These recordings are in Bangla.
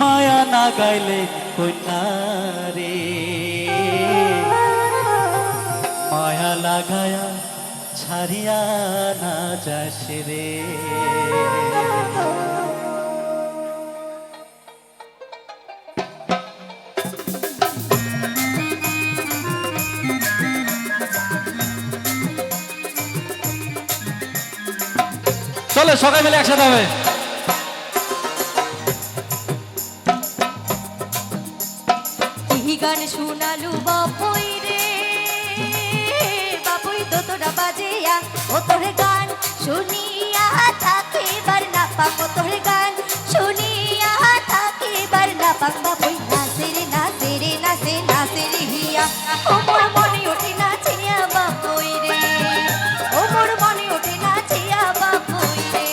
মায়া না গাইলে কইনা রে মায়া লাগায়া ছাড়িয়া না যাস রে চলো সবাই মিলে একসাথে হবে কি গান শোনালু বাপুই রে বাপুই তো তোরা বাজিয়া ও তোর গান শুনিয়া থাকে বার না পাক ও তোর গান শুনিয়া থাকে বার না পাক বাপুই নাচে রে নাচে রে নাচে নাচে রে হিয়া ও মোর মনে ওঠে নাচিয়া বাপুই রে ও মোর মনে ওঠে নাচিয়া বাপুই রে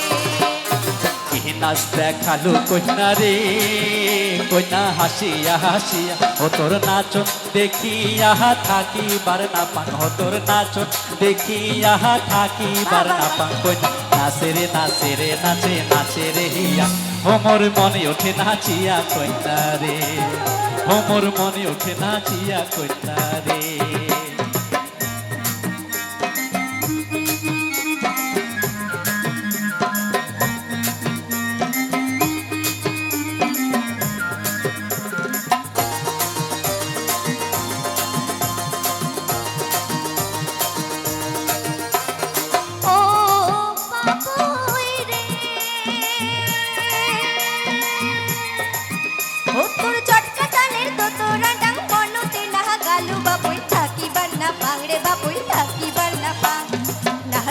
নাচ দেখালু কইনা রে কইনা হাসিয়া হাসিয়া ও তোর নাচন দেখিয়া থাকিবার না পান ও তোর নাচন দেখিয়া থাকিবার না পান কইনা নাচে রে নাচে রে নাচে নাচে রে হিয়া ও মোর মনে ওঠে নাচিয়া কইনা রে ও মোর মনে ওঠে নাচিয়া কইনা রে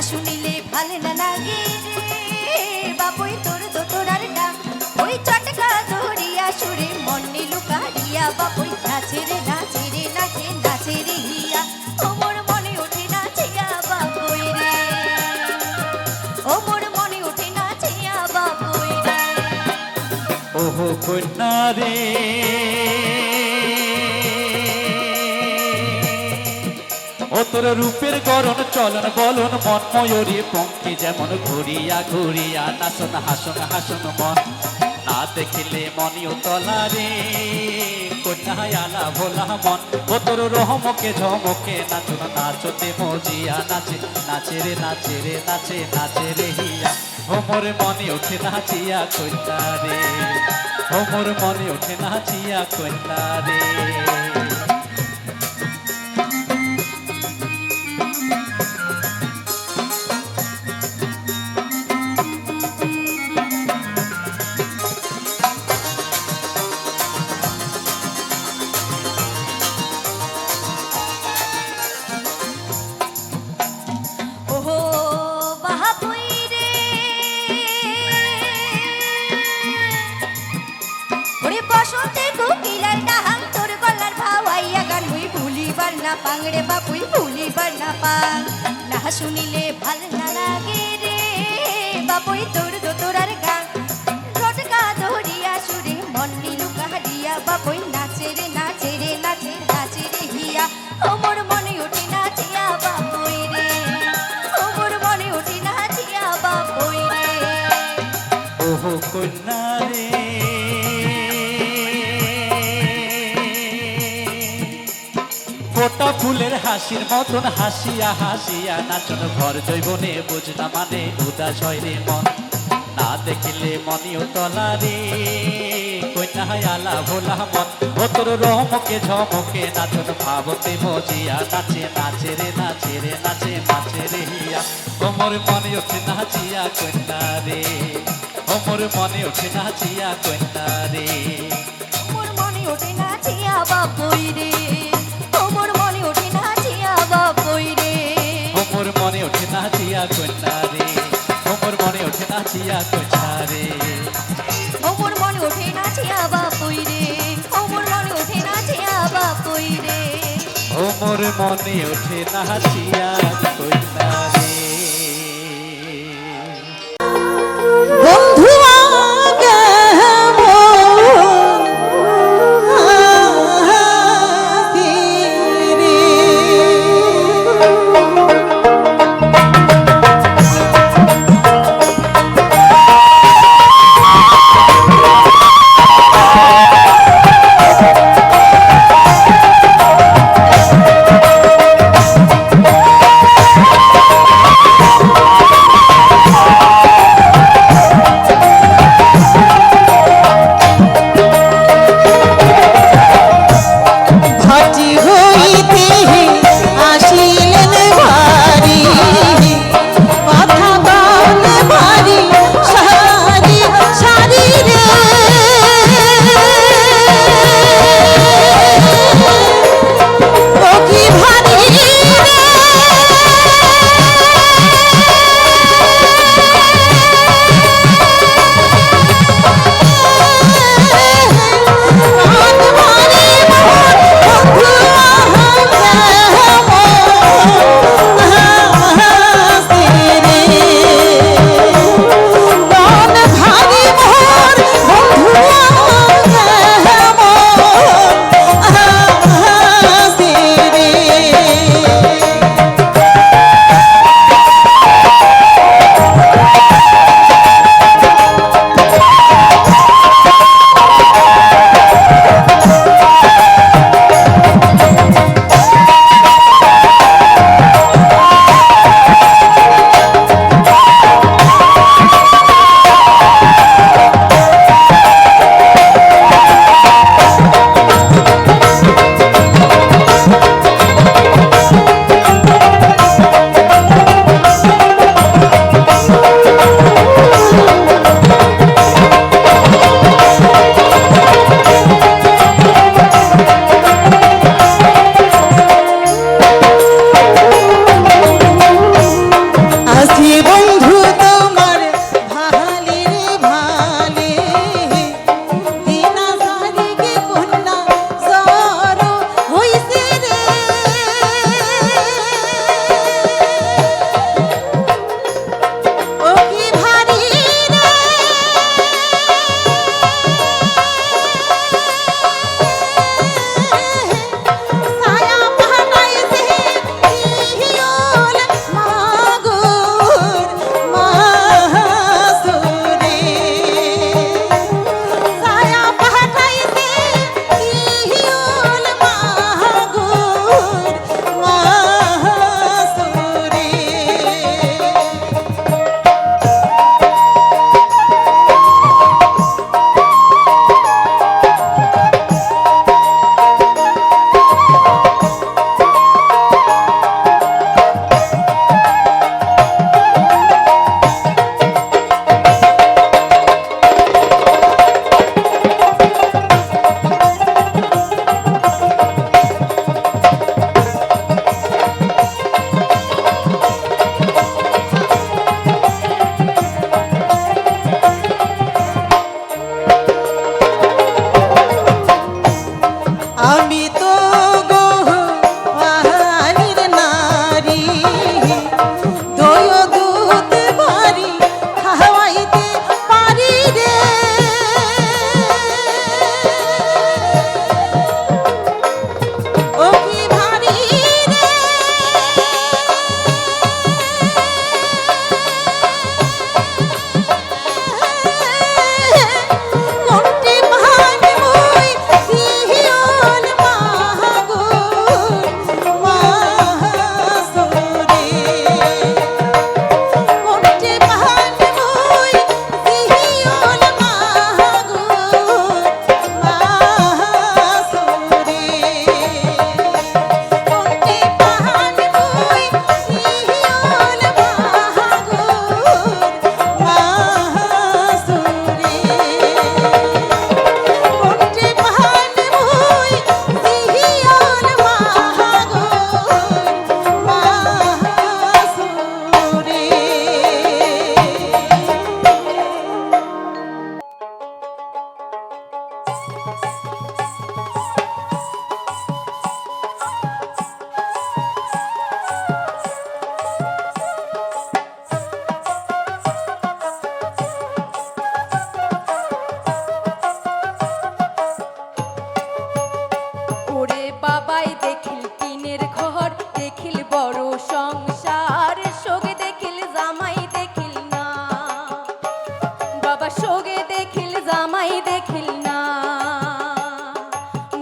শুনিলে ভাল না লাগে রে বাবুই তোর দোতরার ডাক ওই চটকা ধরিয়া সুরে মন নিলু কাড়িয়া বাবুই নাচে রে নাচে রে নাচে নাচে রে হিয়া ও মোর মনে ওঠে নাচিয়া বাবুই রে ও মোর মনে ওঠে নাচিয়া বাবুই রে ওহো কন্যা রে ও তোর রূপের গরণ চলন বলন মন ময়ূরী পঙ্কি যেমন ঘুরিয়া ঘুরিয়া নাচন হাসন হাসন মন না দেখিলে মনিও তলা রে কন্যা আলা ভোলা মন ও তোর রহমকে ঝমকে নাচন নাচতে মজিয়া নাচে নাচে রে নাচে রে নাচে নাচে রে হিয়া ও মোর মনে ওঠে নাচিয়া কন্যা রে ও মোর মনে ওঠে নাচিয়া কন্যা রে পাংড়ে বাপুই ভুলিবার না পাং না শুনিলে ভাল না লাগে রে বাপুই তোর দোতরার গান রটকা ধরিয়া সুরে মন নিলু কাহারিয়া বাপুই নাচে রে নাচে রে নাচে নাচে রে হিয়া ও মোর মনে ওঠে নাচিয়া বাপুই রে ও মোর মনে ওঠে নাচিয়া বাপুই রে ওহো কন্যা রে ফোটা ফুলের হাসির মতন হাসিয়া হাসিয়া নাচন ঘর জৈবনে বুঝনা মানে উদাস হয় রে মন না দেখিলে মনিও তলা রে কন্যা আলা ভোলা মন ও তোর রহমকে ঝমকে নাচন ভাবতে মজিয়া নাচে নাচে রে নাচে রে নাচে নাচে রে হিয়া ও মোর মনে ওঠে নাচিয়া কন্যা রে ও মোর মনে ওঠে নাচিয়া কন্যা রে মোর মনে ওঠে নাচিয়া বাপুই রে ও মোর মনে ওঠে নাচিয়া বাপুই রে ও মোর মনে ওঠে নাচিয়া কন্যা রে ও মোর মনে ওঠে নাচিয়া কন্যা রে ও মোর মনে ওঠে নাচিয়া বাপুই রে ও মোর মনে ওঠে নাচিয়া বাপুই রে ও মোর মনে ওঠে নাচিয়া কন্যা রে বন্ধু আগে বাবা সোগে দেখিল জামাই দেখিল না,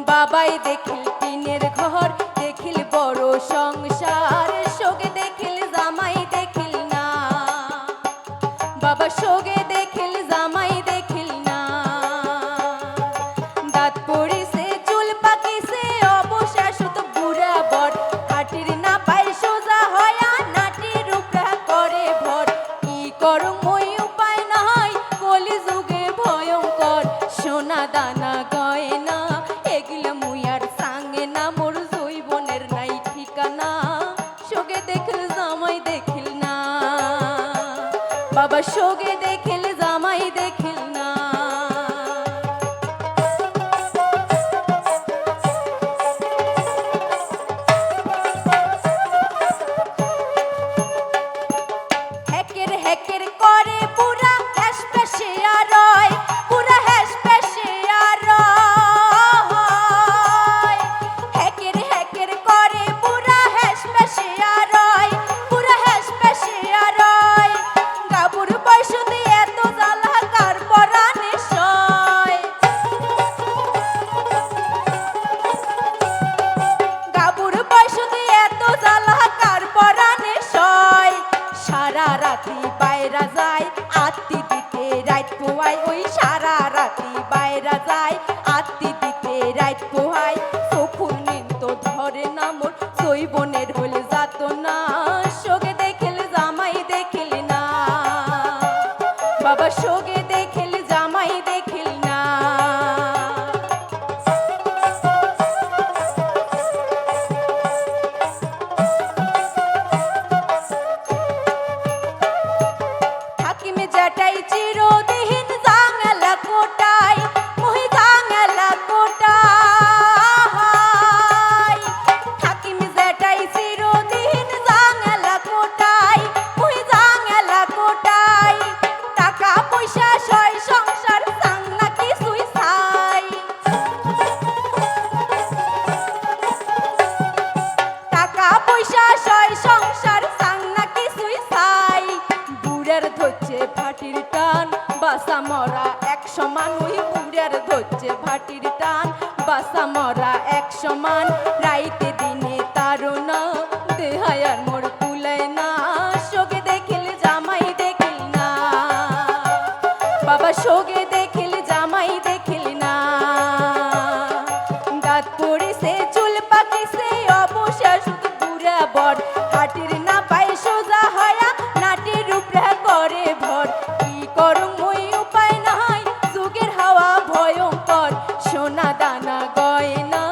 বাবাই দেখিল টিনের ঘর, দেখিল বড় সংসার, সোগে দেখিল জামাই দেখিল না, বাবা সোগে দেখিল জামাই দেখিল না। দাঁত পড়িছে চুল পাকিছে অবশেষ তো বুড়া বর, হাটির না পাই সোজা হয়া নাটির উপরা করে ভর। কি করম মই উপায় নাই কলি যুগে ভয়ঙ্কর, সোনা দানা গয়না এগুলা মুই আর সাঙ্গে না, মোর জৈবনের নাই ঠিকানা, সোগে দেখিল জামাই দেখিল না, বাবা সোগে দেখিল জামাই দেখিল না। হেকের হেকের করে পুরা হ্যাস পেশে আর রয়, পুরা হ্যাস পেশে আর রয়। হেকের হেকের করে পুরা হ্যাস পেশে আর রয়, পুরা হ্যাস পেশে আর রয়। গাবুর বয়স দিয়ে এত জ্বালা কার পরাণে সয়, গাবুর বয়স দিয়ে এত জ্বালা কার পরাণে সয়। সারা রাতি বাইরা যায় আত্মি দিতে রাত পোহায়, ওই সারা রাতি বাইরা যায় আত্মি দিতে রাত পোহায়। চোখুর নিন তো ধরে না মোর জৈবনের হলে যাত না, সোগে দেখিল জামাই দেখিল না, বাবা সোগে দেখিল জামাই দেখিল না। হাকিমে জ্যাঠাই চিরদিন জাঙ্গালা কোটায়, মহি জাঙ্গালা কোটায়। হাকিমে জ্যাঠাই চিরদিন জাঙ্গালা কোটায়, মহি জাঙ্গালা কোটায়। টাকা পয়সা সয় সংসার চাং না কিছুই চাই, টাকা পয়সা সয় সংসার চাং না কিছুই চাই। বুড়ের ধরছে ভাটির টান বাসা মরা এক সমান, ওই বুড়ের ধরছে ভাটির টান বাসা মরা এক সমান। রাইতে দিনে তারনা দেহায়ার মোর কুলায় না, সোগে দেখিল জামাই দেখিল না, বাবা সোগে দেখিল জামাই দেখিল না। দাঁত পড়িছে চুল পাকিছে অবশেষ তো বুড়া বর, হাটির না পাই সোজা হয়া নাটির উপরা করে ভর। কি করম মই উপায় নাই যুগের হাওয়া ভয়ঙ্কর, সোনা দানা গয়না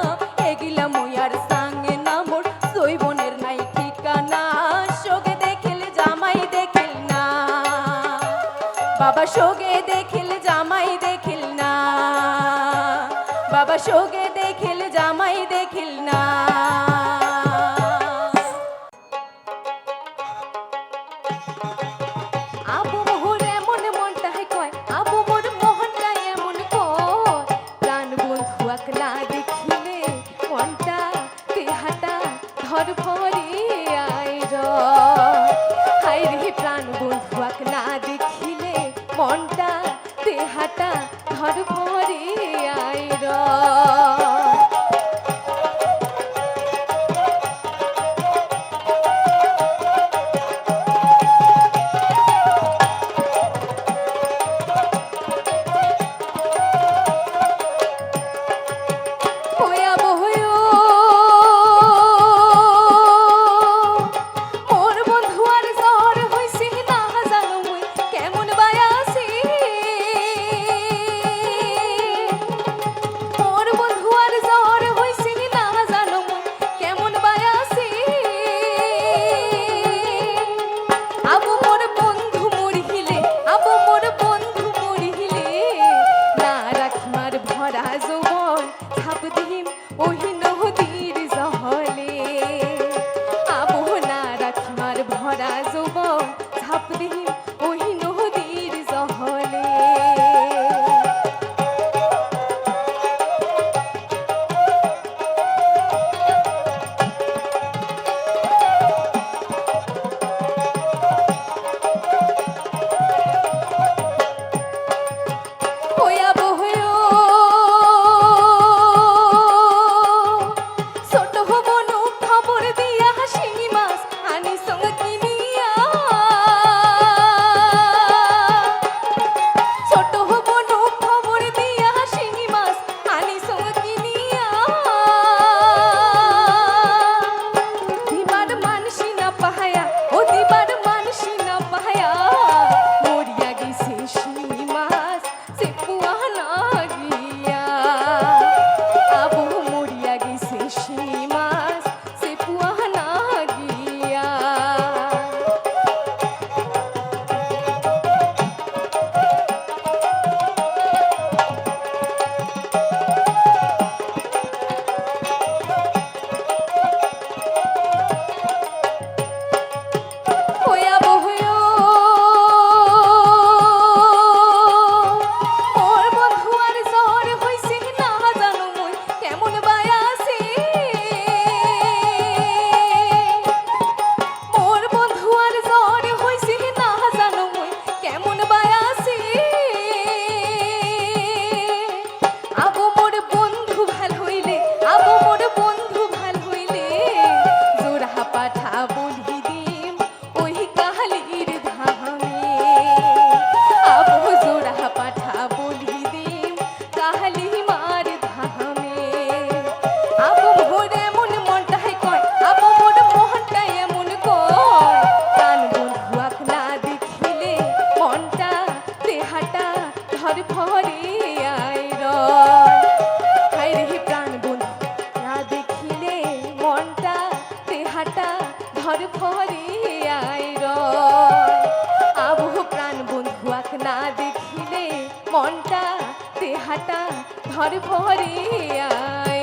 এগুলা মুই আর সাঙ্গে না, মোর জৈবনের নাই ঠিকানা, সোগে দেখিল জামাই দেখিল না, বাবা সোগে দেখিল জামাই দেখিল না, বাবা সোগে দেখিল জামাই দেখিল না। আবু মোহর এমন মনটাই কয়, আবু মোর মোহনটা এমন কয়, প্রাণ বন্ধু আকলা দেখিলে মনটা দেহাটা ধর ভরে আয় র। হায় রে প্রাণ বন্ধু আকলা দেখিলে মনটা দেহাটা ধর ভরে আয় র। মোর বন্ধু আর জ্বর হইছে না জানো মুই কেমন বায়াছি, মোর ভরিয়াই হায় রে প্রাণ বন্ধু না দেখিলে মনটা দেহাটা ধর ভরিয়াই আবু প্রাণ বন্ধু আক না দেখিলে মনটা দেহাটা ধর ভরিয়াই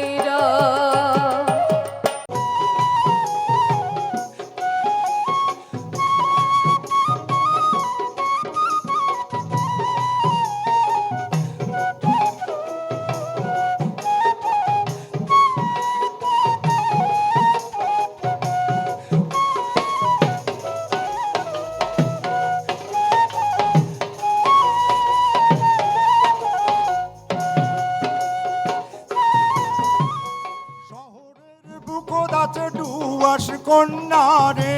বুকদাতে ডুয়াস কন্যা রে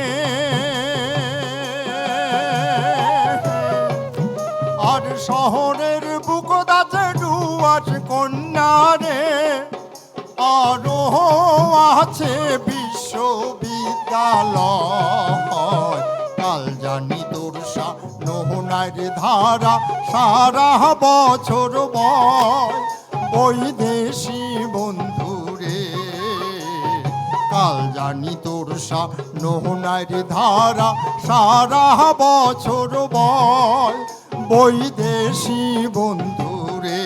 আর শহরের বুকদাতে ডুয়াস কন্যা রে আরো আছে বিশ্ববিদ্যালয় কাল জানি তোর নহনার ধারা সারা বছর বয় বৈদেশি বন্ধু কাল জানি তোর নহনার ধারা সারা বছর বয় বৈদেশি বন্ধু রে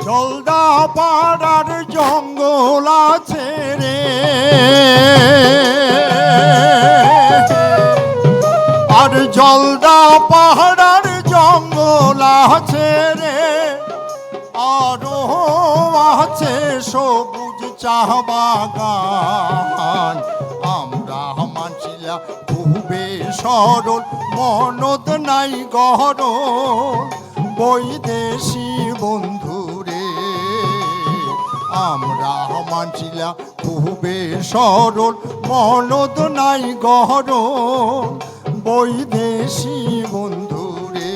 জলদা পাড়ার জঙ্গল আছে রে আর জলদা পাহাড়ার জঙ্গল আছে রে আরো আছে সবুজ চা বাগান আমরা মানছিলা খুবই সরল মনত নাই গহর বৈদেশি বন্ধু রে আমরা মানছিলা খুবই সরল মনত নাই গহর বৈদেশি বন্ধু রে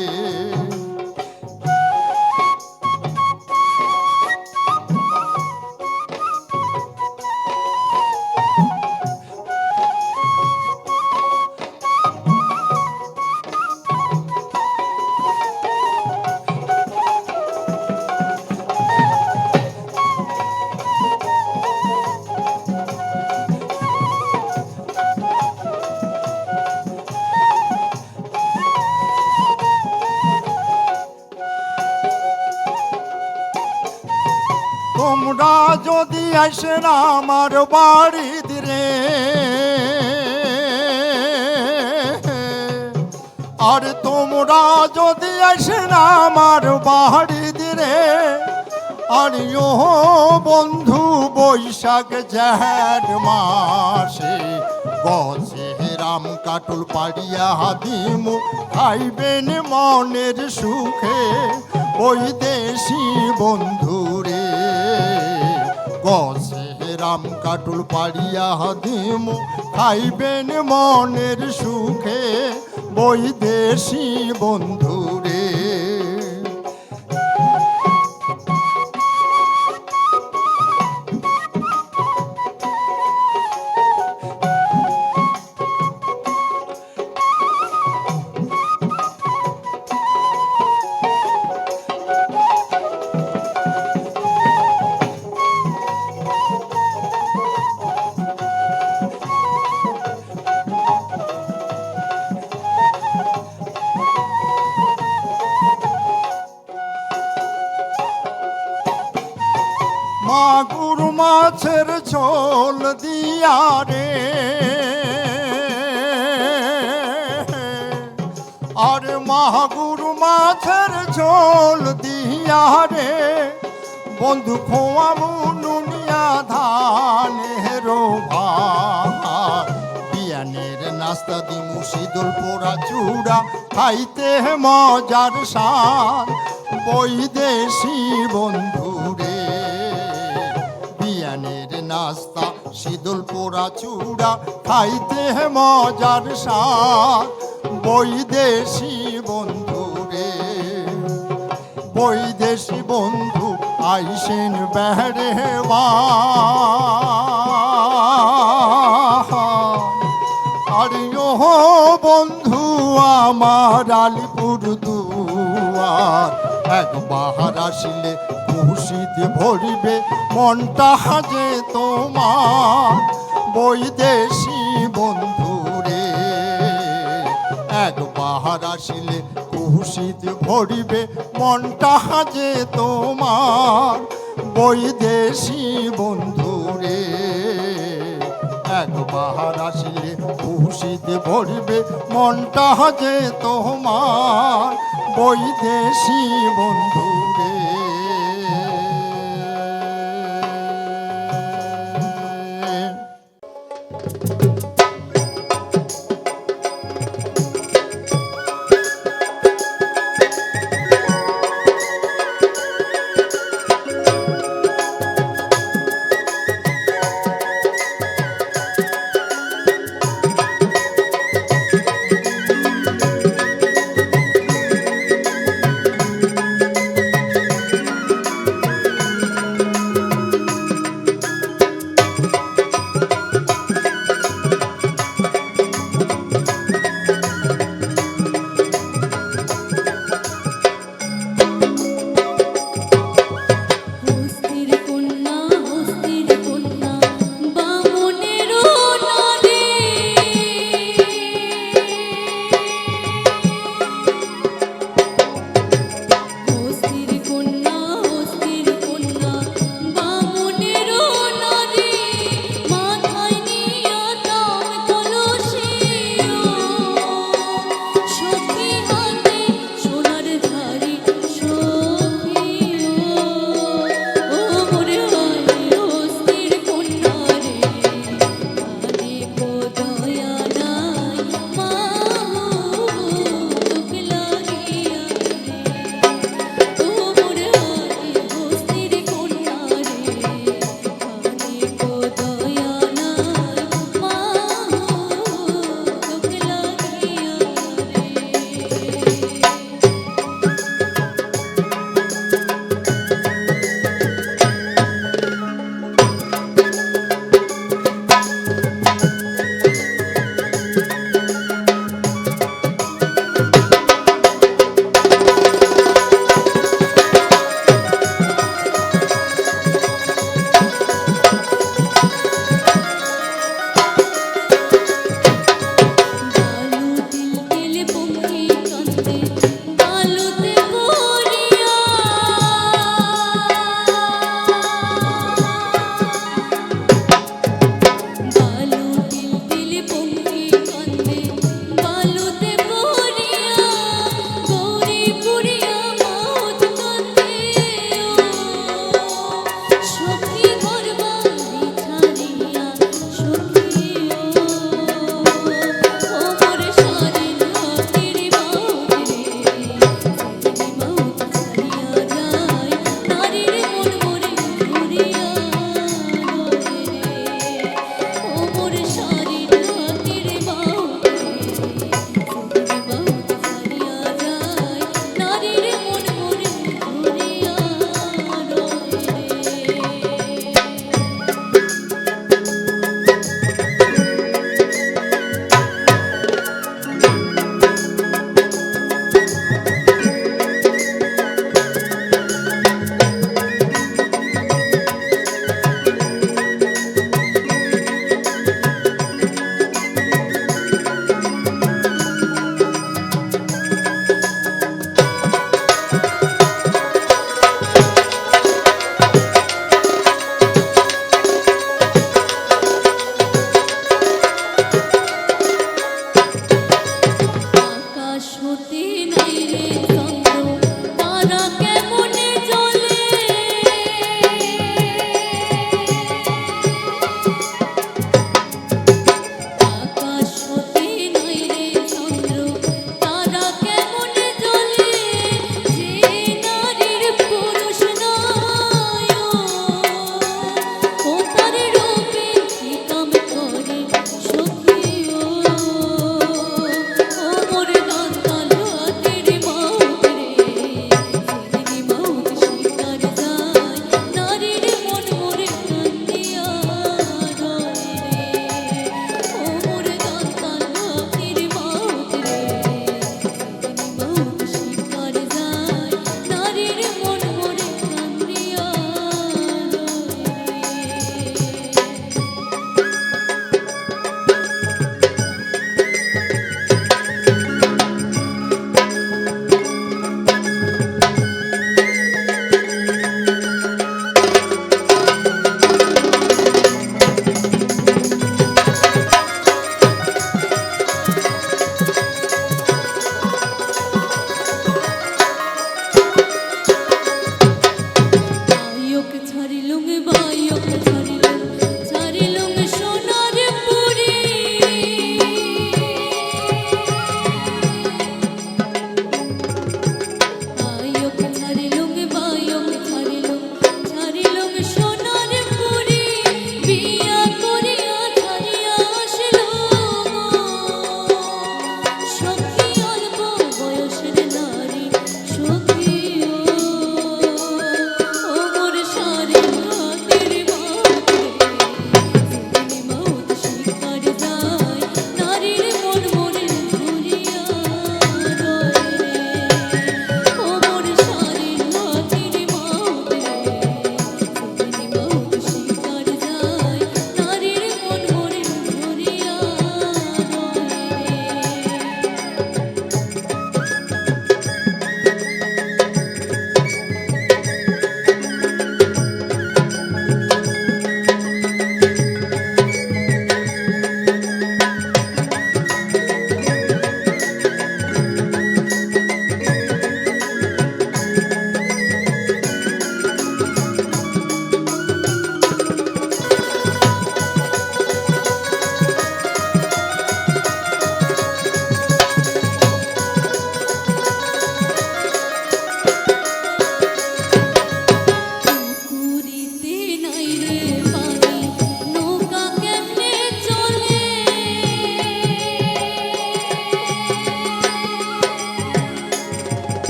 তোমরা যদি আসেন আমার বাড়িতে রে আর তোমরা যদি আসেন আমার বাড়িতে রে আর ও বন্ধু বৈশাখ জ্যাঠ মাসে গছে রাম কাটুল পাড়িয়া দিমু খাইবেন মনের সুখে বৈদেশি বন্ধু রে গছে রাম কাটুল পাড়িয়া দিমু খাইবেন মনের সুখে বৈদেশি বন্ধু রে মাগুর মাছের ঝোল দিয়া রে আর মাগুর মাছের ঝোল দিয়া রে বন্ধু খোয়ামু নুনিয়া ধানের বিয়ানের নাস্তা দিমু শীতল পোড়া চূড়া খাইতে মজার সান বৈদেশি বন্ধুরে বিয়ানের নাস্তা শীতল পোড়া চূড়া খাইতে মজার সান বৈদেশি বন্ধুরে বৈদেশি বন্ধু আইসেন বেড়ে আরে ও বন্ধু আমার আলিপুর দুয়ার একবার আসিলে খুশিতে ভরিবে মনটা হাজে তোমার বৈদেশি বন্ধুরে একবার আসিলে খুশিতে ভরিবে মনটা হাজে তোমার বৈদেশি বন্ধুরে একবার আসিলে খুশিতে ভরিবে মনটা যে তোমার বৈদেশি বন্ধুরে